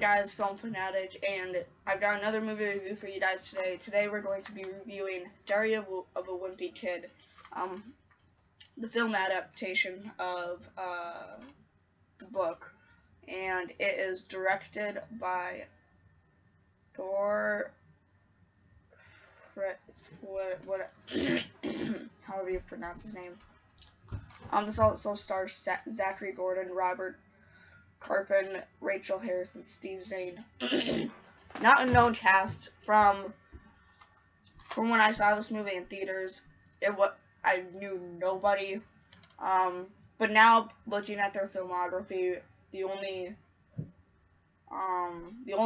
guys, Film Fanatic, and I've got another movie review for you guys today. Today we're going to be reviewing Diary of a Wimpy Kid, the film adaptation of the book, and it is directed by Thor, however you pronounce his name. This also stars Zachary Gordon, Robert Carpen, Rachel Harris, and Steve Zahn. Not a known cast from when I saw this movie in theaters. I knew nobody. But now looking at their filmography, the only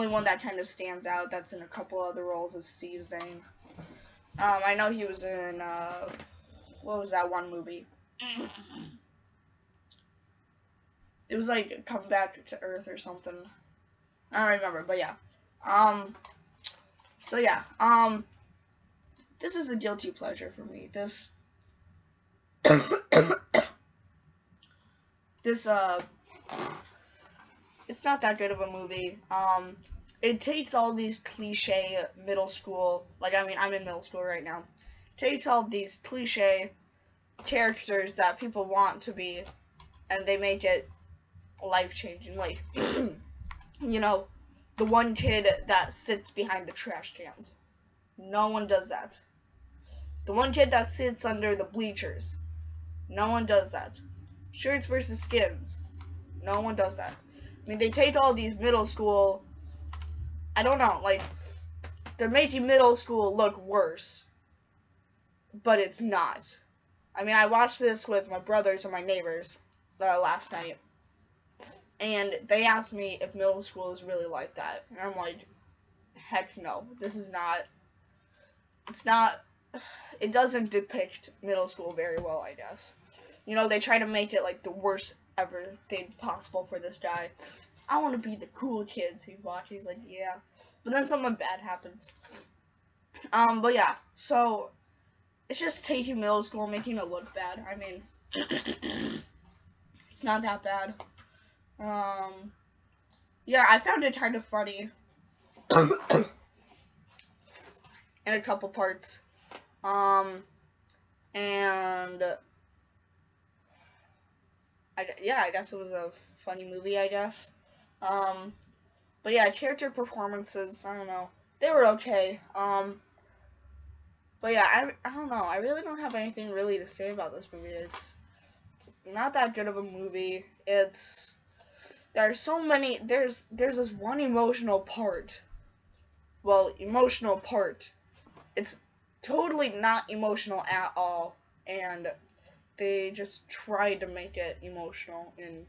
one that kind of stands out that's in a couple other roles is Steve Zahn. I know he was in what was that one movie? It was like Come Back to Earth or something. I don't remember, but yeah. So yeah. This is a guilty pleasure for me. This it's not that good of a movie. It takes all these cliche middle school, I'm in middle school right now. It takes all these cliche characters that people want to be, and they make it life-changing. Like, you know, the one kid that sits behind the trash cans. No one does that. The one kid that sits under the bleachers. No one does that. Shirts versus skins. No one does that. I mean, they take all these middle school, I don't know, like, they're making middle school look worse, but it's not. I mean, I watched this with my brothers and my neighbors last night, and they asked me if middle school is really like that, and I'm like, heck no, this is not. It's not. It doesn't depict middle school very well, I guess. You know, they try to make it like the worst ever thing possible for this guy. I want to be the cool kids he watches. He's like, yeah, but then something bad happens. But yeah, so it's just taking middle school, making it look bad. I mean, it's not that bad. Yeah, I found it kind of funny in a couple parts. And I guess it was a funny movie, I guess. But yeah, character performances, I don't know, they were okay. But yeah, I don't know, I really don't have anything really to say about this movie. It's not that good of a movie. There's so many, there's this one emotional part. Well, emotional part. It's totally not emotional at all, and they just tried to make it emotional in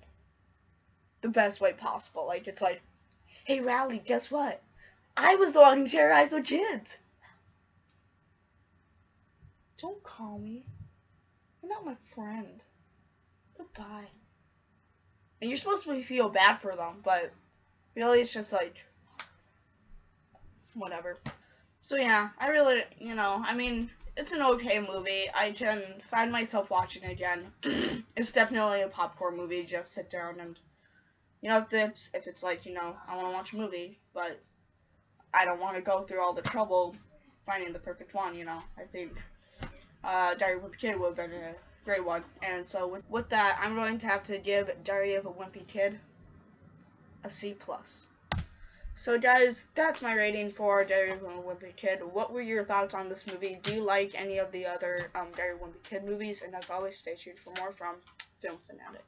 the best way possible. Like, it's like, hey, Riley, guess what? I was the one who terrorized the kids. Don't call me. You're not my friend. Goodbye. And you're supposed to feel bad for them, but really it's just like, whatever. So yeah, I really, I mean, it's an okay movie. I can find myself watching it again. It's definitely a popcorn movie. Just sit down and, if it's like, I want to watch a movie, but I don't want to go through all the trouble finding the perfect one, I think Diary of a Wimpy Kid would have been a great one. And so with that, I'm going to have to give Diary of a Wimpy Kid a C+. So guys, that's my rating for Diary of a Wimpy Kid. What were your thoughts on this movie? Do you like any of the other Diary of a Wimpy Kid movies? And as always, stay tuned for more from Film Fanatic.